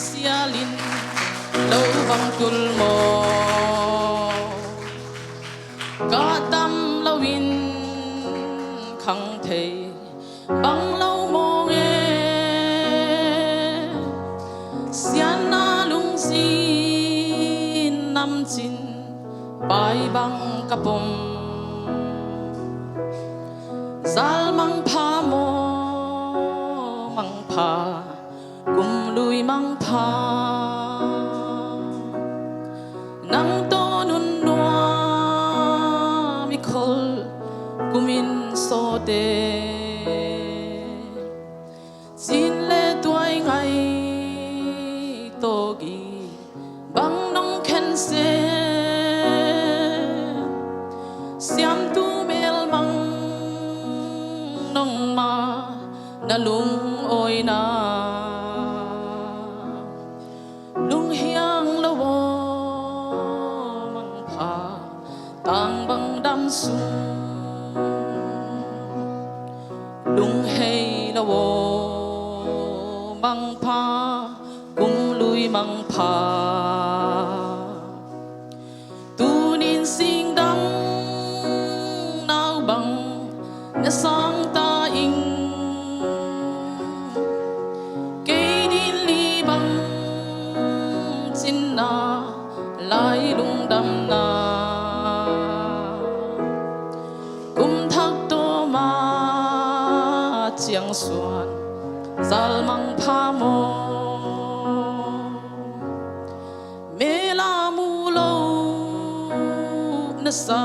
sialin lâu bang tul mo cả tâm lâu in khăng thề bang lâu mo nghe sian na lung sin nam chin bai bang kapong zal mang pha mo mang pha kum lui mang pha nang to nun noa mi khol kumin so te sin le tuai ngai to gi bang nong khen se siam tu mel mang nong ma na lung oi na lung hiang lo wo mang pha tang bang dam su lung hei lo wo mang pha cung lui mang pha tu nin sing dang nao bang na sang ta ing lai lung đam na kum thak to ma chiang suan zal mang pha mo me la mu lo na sa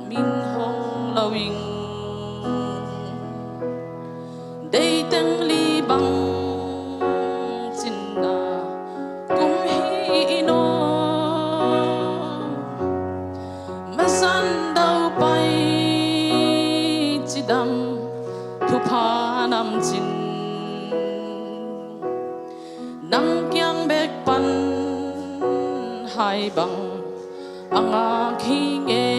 min hong lawing dei teng li bang chin na kum hi ino san đâu bay chỉ đâm thu pha nam chin nang kyang bek pan hai bang anga khi nghe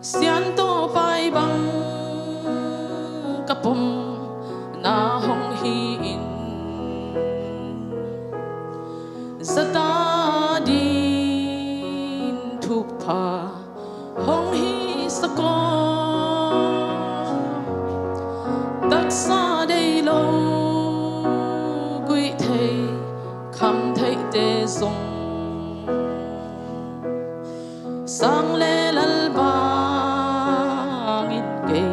sian to bay bang kapom na hong hi in zata di pha hong hi sako tak sa dei lo gui thei kham thei te song sang le lal ba ngin ke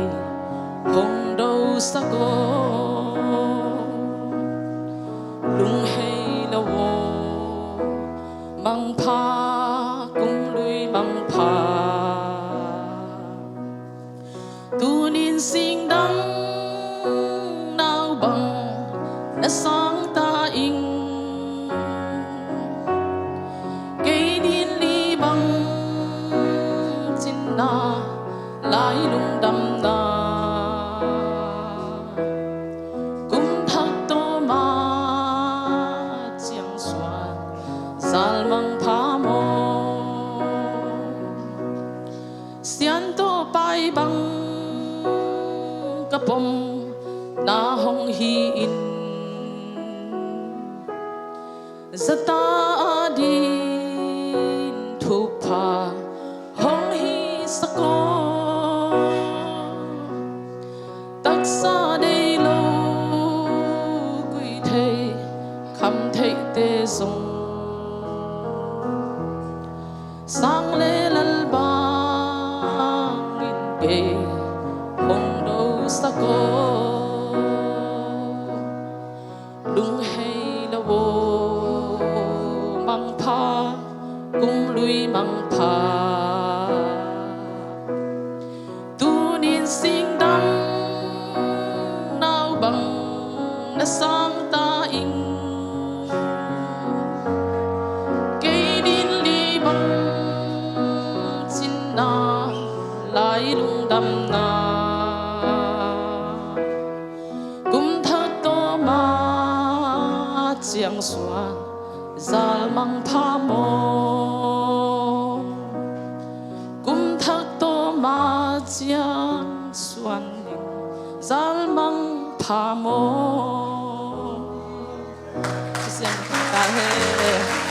hong do sako lung hei lo wo mang pha mang pha tu nin sing dang nao bang na sang ta ing cây nin li bang chin na lai lung đam na kum thak to ma chiang suan zal mang pha mo sian to pai bang kapom na hong hi in zata din thu pha hong hi sako tak sa dei lo gui thei kham thei te song sang le lal ba hong đâu sako lung hei lo wo mang pha cung lui mang pha tu nin sing dang nao bang na sang ta ing cây din li bang chin na lai lung đam na kum thak to ma chiang suan zal mang pha mo kum thak to ma chiang suan zal mang pha mo เฮ้